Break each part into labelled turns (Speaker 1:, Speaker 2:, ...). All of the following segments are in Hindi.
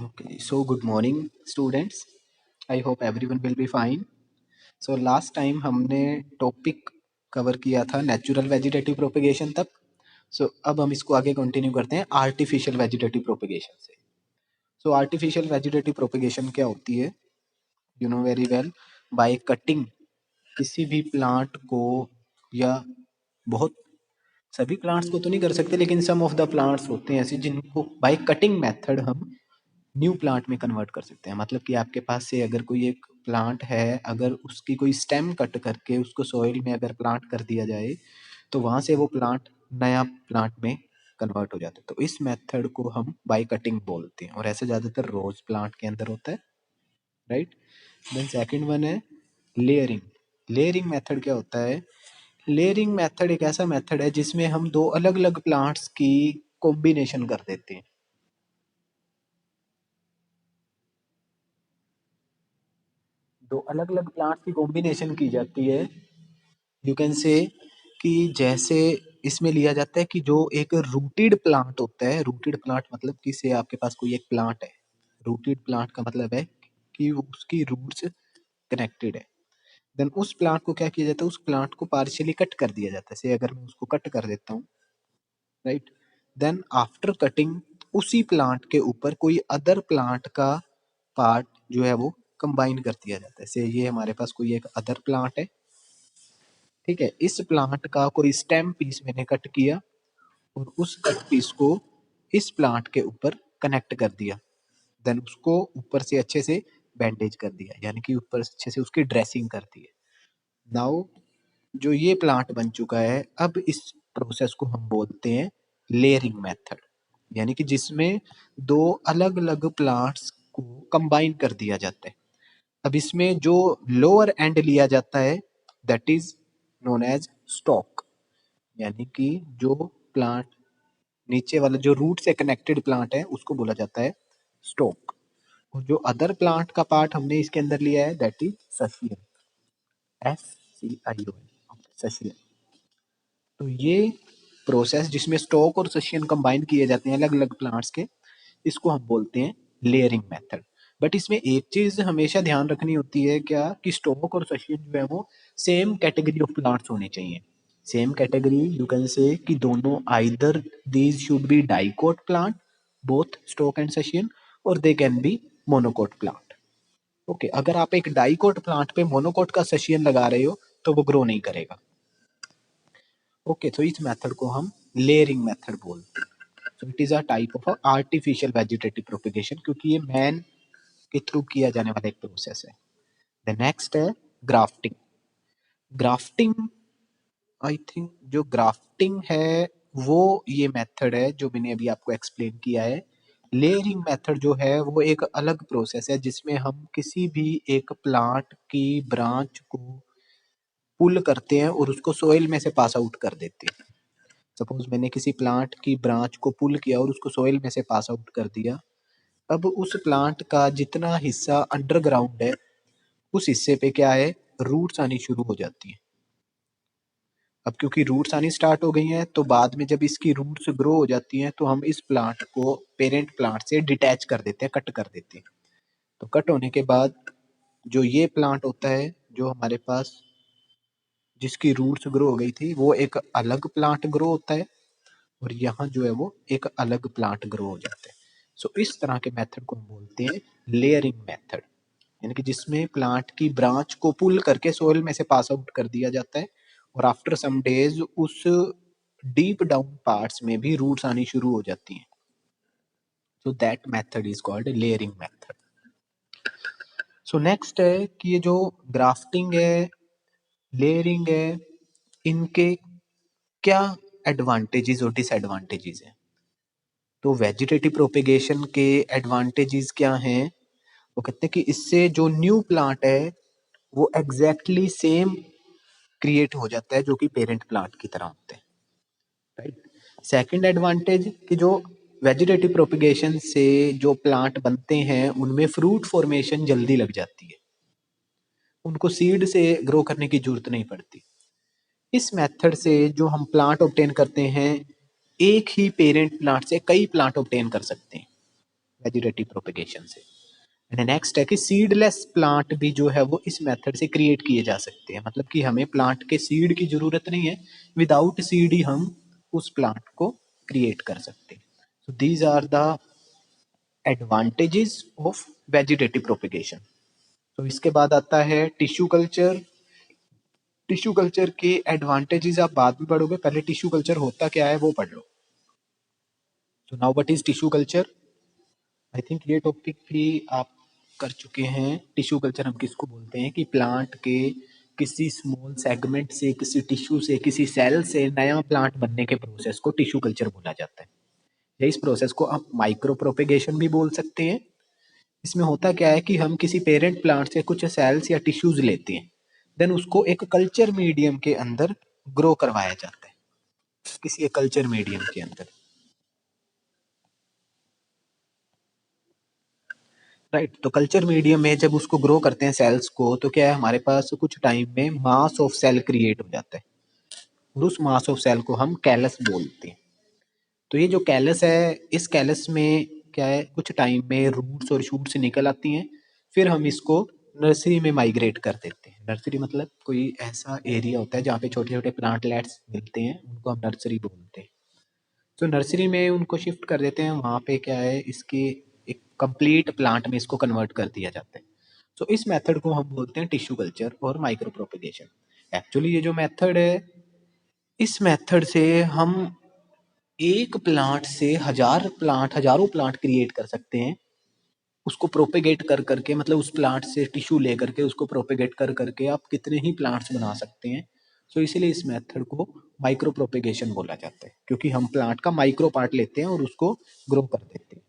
Speaker 1: Okay, so good morning students. I hope everyone will be fine. So last time हमने टॉपिक कवर किया था नेचुरल वेजिटेटिव प्रोपेगेशन तक. सो अब हम इसको आगे कंटिन्यू करते हैं आर्टिफिशियल वेजिटेटिव प्रोपेगेशन से. सो आर्टिफिशियल वेजिटेटिव प्रोपेगेशन क्या होती है? You know very well. By cutting किसी भी प्लांट को, या बहुत सभी प्लांट्स को तो नहीं कर सकते, लेकिन सम ऑफ द प्लांट्स होते हैं ऐसे जिनको बाय कटिंग मेथड हम न्यू प्लांट में कन्वर्ट कर सकते हैं. मतलब कि आपके पास से अगर कोई एक प्लांट है, अगर उसकी कोई स्टेम कट करके उसको सॉइल में अगर प्लांट कर दिया जाए, तो वहां से वो प्लांट नया प्लांट में कन्वर्ट हो जाता है. तो इस मेथड को हम बाय कटिंग बोलते हैं, और ऐसे ज्यादातर रोज प्लांट के अंदर होता है, राइट. देन सेकंड वन है लेयरिंग. लेयरिंग मेथड क्या होता है? लेयरिंग मेथड एक ऐसा मेथड है जिसमें हम दो अलग अलग प्लांट्स की कॉम्बिनेशन कर देते हैं. दो अलग अलग प्लांट्स की कॉम्बिनेशन की जाती है. यू कैन से कि जैसे इसमें लिया जाता है कि जो एक रूटेड प्लांट होता है. रूटेड प्लांट मतलब कि से आपके पास कोई एक प्लांट है. रूटेड प्लांट का मतलब है कि उसकी रूट्स कनेक्टेड है. देन उस प्लांट को क्या किया जाता है? उस प्लांट को पार्शियली कट कर दिया जाता है. से अगर मैं उसको कट कर देता हूँ, राइट, देन आफ्टर कटिंग उसी प्लांट के ऊपर कोई अदर प्लांट का पार्ट जो है वो कंबाइन कर दिया जाता है. से ये हमारे पास कोई एक अदर प्लांट है, ठीक है. इस प्लांट का कोई स्टेम पीस मैंने कट किया और उस कट पीस को इस प्लांट के ऊपर कनेक्ट कर दिया. देन उसको ऊपर से अच्छे से बैंडेज कर दिया, यानी कि ऊपर से अच्छे से उसकी ड्रेसिंग कर दी है. नाउ जो ये प्लांट बन चुका है, अब इस प्रोसेस को हम बोलते हैं लेयरिंग मेथड. यानी कि जिसमें दो अलग अलग प्लांट्स को कंबाइन कर दिया जाता है. अब इसमें जो लोअर एंड लिया जाता है that is known as stock. यानी कि जो प्लांट नीचे वाला जो रूट से कनेक्टेड प्लांट है उसको बोला जाता है स्टॉक. और जो अदर प्लांट का पार्ट हमने इसके अंदर लिया है दैट इज सशियन. SCION, सशियन. तो ये प्रोसेस जिसमें स्टॉक और सशियन कंबाइन किए जाते हैं अलग अलग प्लांट्स के, इसको हम बोलते हैं लेयरिंग मेथड. बट इसमें एक चीज हमेशा ध्यान रखनी होती है क्या, कि स्टॉक और सशियन जो है वो सेम कैटेगरी ऑफ प्लांट्स होने चाहिए. Same category you can say कि दोनों either these should be dicot plant, both stock and scion, और they can be monocot plant. Okay, अगर आप एक डाइकोट प्लांट पे मोनोकोट का सशियन लगा रहे हो तो वो ग्रो नहीं करेगा. ओके, तो इस मेथड को हम लेयरिंग मेथड बोलते हैं. So it is a type of artificial vegetative propagation, क्योंकि ये मैन के थ्रू किया जाने वाला एक प्रोसेस है. द नेक्स्ट है ग्राफ्टिंग. ग्राफ्टिंग, आई थिंक जो ग्राफ्टिंग है वो ये मेथड है जो मैंने अभी आपको एक्सप्लेन किया है. लेयरिंग मेथड जो है वो एक अलग प्रोसेस है जिसमें हम किसी भी एक प्लांट की ब्रांच को पुल करते हैं और उसको सोइल में से पास आउट कर देते हैं. सपोज मैंने किसी प्लांट की ब्रांच को पुल किया और उसको सोइल में से पास आउट कर दिया. अब उस प्लांट का जितना हिस्सा अंडरग्राउंड है उस हिस्से पे क्या है, रूट्स आनी शुरू हो जाती हैं. अब क्योंकि रूट्स आनी स्टार्ट हो गई हैं तो बाद में जब इसकी रूट्स ग्रो हो जाती हैं तो हम इस प्लांट को पेरेंट प्लांट से डिटैच कर देते हैं, कट कर देते हैं. तो कट होने के बाद जो ये प्लांट होता है जो हमारे पास जिसकी रूट्स ग्रो हो गई थी वो एक अलग प्लांट ग्रो होता है, और यहाँ जो है वो एक अलग प्लांट ग्रो हो जाता है. सो इस तरह के मेथड को हम बोलते हैं लेयरिंग मेथड. यानी कि जिसमें प्लांट की ब्रांच को पुल करके सोइल में से पास आउट कर दिया जाता है और आफ्टर सम डेज उस डीप डाउन पार्ट्स में भी रूट्स आनी शुरू हो जाती हैं. So that method is called layering method. So next है कि ये जो ग्राफ्टिंग है, लेयरिंग है, इनके क्या एडवांटेजेस और डिसएडवांटेजेस हैं. तो वेजिटेटिव प्रोपेगेशन के एडवांटेजेस क्या हैं? वो कहते हैं कि इससे जो न्यू प्लांट है वो एग्जैक्टली सेम क्रिएट हो जाता है जो कि पेरेंट प्लांट की तरह होते हैं, राइट. सेकंड एडवांटेज कि जो वेजिटेटिव प्रोपेगेशन से जो प्लांट बनते हैं उनमें फ्रूट फॉर्मेशन जल्दी लग जाती है, उनको सीड से ग्रो करने की जरूरत नहीं पड़ती. इस मेथड से जो हम प्लांट ऑब्टेन करते हैं, एक ही पेरेंट प्लांट से कई प्लांट ऑब्टेन कर सकते हैं, वेजिटेटिव प्रोपेगेशन से। एंड नेक्स्ट है कि सीडलेस प्लांट भी जो है वो इस मेथड से क्रिएट किए जा सकते हैं, मतलब कि हमें प्लांट के सीड की जरूरत नहीं है, विदाउट सीड ही हम उस प्लांट को क्रिएट कर सकते हैं। So these are the advantages of vegetative propagation. तो इसके बाद आता है टिश्यू कल्चर। टिश्यू कल्चर के एडवांटेजेस आप बाद में पढ़ोगे, पहले टिश्यू कल्चर होता क्या है वो पढ़ लो। तो now what is tissue culture? I think ये टॉपिक भी आप कर चुके हैं। टिश्यू कल्चर हम किसको बोलते हैं कि प्लांट के किसी स्मॉल सेगमेंट से, किसी टिश्यू से, किसी सेल से नया प्लांट बनने के प्रोसेस को टिश्यू कल्चर बोला जाता है। या इस प्रोसेस को आप माइक्रो प्रोपेगेशन भी बोल सकते हैं। इसमें होता क्या है कि हम किसी पेरेंट प्लांट से कुछ सेल्स या टिश्यूज लेते हैं, देन उसको एक कल्चर मीडियम के अंदर ग्रो करवाया जाता है, किसी एक कल्चर मीडियम के अंदर, राइट। तो कल्चर मीडियम में जब उसको ग्रो करते हैं सेल्स को, तो क्या है हमारे पास कुछ टाइम में मास ऑफ सेल क्रिएट हो जाता है, और उस मास ऑफ सेल को हम कैलस बोलते हैं। तो ये जो कैलस है, इस कैलस में क्या है कुछ टाइम में रूट्स और शूट्स निकल आती हैं, फिर हम इसको नर्सरी में माइग्रेट कर देते हैं। नर्सरी मतलब कोई ऐसा एरिया होता है जहाँ पे छोटे छोटे प्लांटलेट्स मिलते हैं, उनको हम नर्सरी बोलते हैं। तो नर्सरी में उनको शिफ्ट कर देते हैं, वहाँ पे क्या है इसके एक कंप्लीट प्लांट में इसको कन्वर्ट कर दिया जाता है। तो इस मेथड को हम बोलते हैं टिश्यू कल्चर और माइक्रो प्रोपेगेशन। एक्चुअली ये जो मेथड है, इस मेथड से हम एक प्लांट से हजारों प्लांट क्रिएट कर सकते हैं, उसको प्रोपेगेट कर करके, मतलब उस प्लांट से टिश्यू ले करके उसको प्रोपेगेट कर करके आप कितने ही प्लांट्स बना सकते हैं। सो इसीलिए इस मेथड को माइक्रो प्रोपेगेशन बोला जाता है, क्योंकि हम प्लांट का माइक्रो पार्ट लेते हैं और उसको ग्रो कर देते हैं।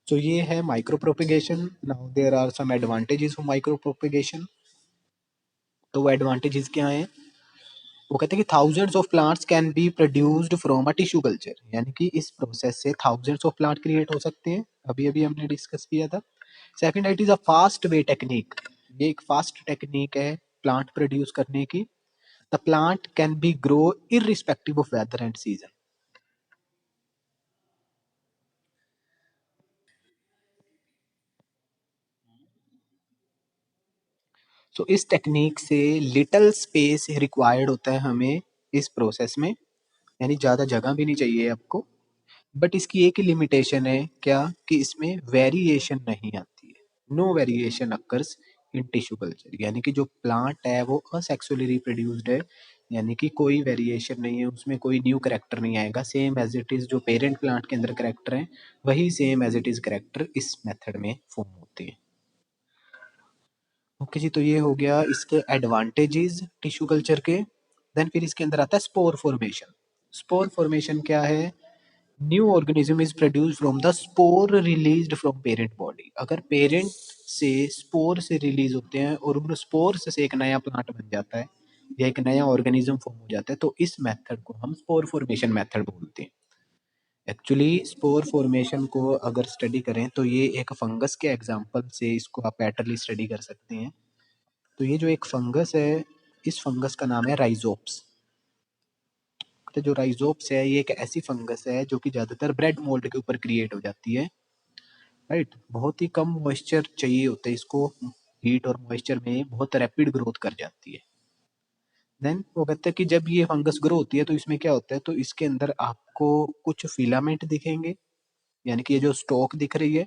Speaker 1: सो ये है micro propagation. Now there are some advantages of micro propagation. तो वो एडवांटेजेस क्या हैं? वो कहते हैं कि thousands of plants can be produced from a tissue culture, यानी कि इस प्रोसेस से थाउजेंड्स ऑफ प्लांट क्रिएट हो सकते हैं, अभी अभी हमने डिस्कस किया था। Second, it is a fast way technique. ये एक फास्ट टेक्निक है प्लांट प्रोड्यूस करने की। The plant can be grow irrespective of weather and season. So इस टेक्निक से लिटिल स्पेस रिक्वायर्ड होता है हमें इस प्रोसेस में, यानी ज़्यादा जगह भी नहीं चाहिए आपको। बट इसकी एक ही लिमिटेशन है क्या, कि इसमें वेरिएशन नहीं आती है। No variation occurs in tissue culture, यानी कि जो प्लांट है वो असेक्सुअली रिप्रोड्यूस्ड है, यानी कि कोई वेरिएशन नहीं है उसमें, कोई न्यू करेक्टर नहीं आएगा। सेम एज इट इज़ जो पेरेंट प्लांट के अंदर करेक्टर है, वही same as it is character इस मेथड में फॉर्म होते हैं। ओके जी, तो ये हो गया इसके एडवांटेजेस टिश्यू कल्चर के। देन फिर इसके अंदर आता है स्पोर फॉर्मेशन। स्पोर फॉर्मेशन क्या है? New organism is produce from the spore released from parent body. अगर पेरेंट से स्पोर से रिलीज होते हैं और उन स्पोर से एक नया प्लांट बन जाता है या एक नया ऑर्गेनिज्म फॉर्म हो जाता है, तो इस मेथड को हम स्पोर फॉर्मेशन मेथड बोलते हैं। एक्चुअली स्पोर फॉर्मेशन को अगर स्टडी करें तो ये एक फंगस के एग्जांपल से इसको आप पैटर्ली स्टडी कर सकते हैं। तो ये जो एक फंगस है, इस फंगस का नाम है राइजोप्स। तो जो राइजोप्स है ये एक ऐसी फंगस है जो कि ज़्यादातर ब्रेड मोल्ड के ऊपर क्रिएट हो जाती है, राइट। बहुत ही कम मॉइस्चर चाहिए होता है इसको, हीट और मॉइस्चर में बहुत रैपिड ग्रोथ कर जाती है। देन वो कहते हैं कि जब ये फंगस ग्रो होती है तो इसमें क्या होता है, तो इसके अंदर आपको कुछ फिलामेंट दिखेंगे, यानी कि ये जो स्टॉक दिख रही है,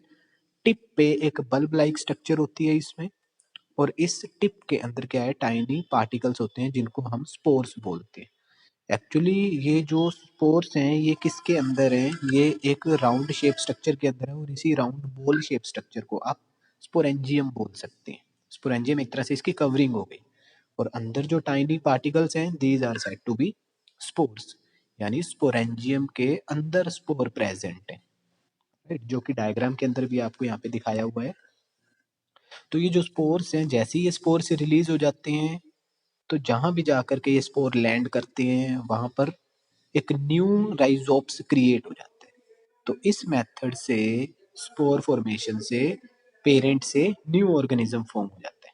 Speaker 1: टिप पे एक बल्ब लाइक स्ट्रक्चर होती है इसमें, और इस टिप के अंदर क्या है, टाइनी पार्टिकल्स होते हैं जिनको हम स्पोर्स बोलते हैं। एक्चुअली ये जो स्पोर्स हैं ये किसके अंदर हैं, ये एक राउंड शेप स्ट्रक्चर के अंदर है, और इसी राउंड बॉल शेप स्ट्रक्चर को आप स्पोरेंजियम बोल सकते हैं। स्पोरेंजियम एक तरह से इसकी कवरिंग हो गई, और अंदर जो टाइनी पार्टिकल्स हैं these are said to be spores, यानी स्पोरेंजियम के अंदर स्पोर प्रेजेंट है, राइट, जो कि डायग्राम के अंदर भी आपको यहाँ पे दिखाया हुआ है। तो ये जो स्पोर्स हैं, जैसे ही ये स्पोर से रिलीज हो जाते हैं, तो जहाँ भी जाकर के ये स्पोर लैंड करते हैं वहाँ पर एक न्यू राइजोप्स क्रिएट हो जाते हैं। तो इस मेथड से, स्पोर फॉर्मेशन से, पेरेंट से न्यू ऑर्गेनिज्म फॉर्म हो जाता है।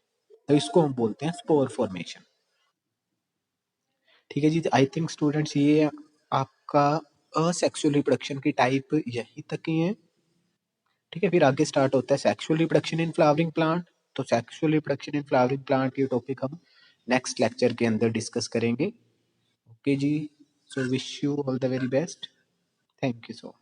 Speaker 1: तो इसको हम बोलते हैं स्पोर फॉर्मेशन। ठीक है जी, आई थिंक स्टूडेंट्स ये आपका असेक्सुअल रिप्रोडक्शन की टाइप यहीं तक ही है। ठीक है, फिर आगे स्टार्ट होता है sexual reproduction in flowering plant. तो sexual reproduction in flowering plant की टॉपिक हम नेक्स्ट लेक्चर के अंदर डिस्कस करेंगे। ओके जी, so wish you all the very best. Thank you so much.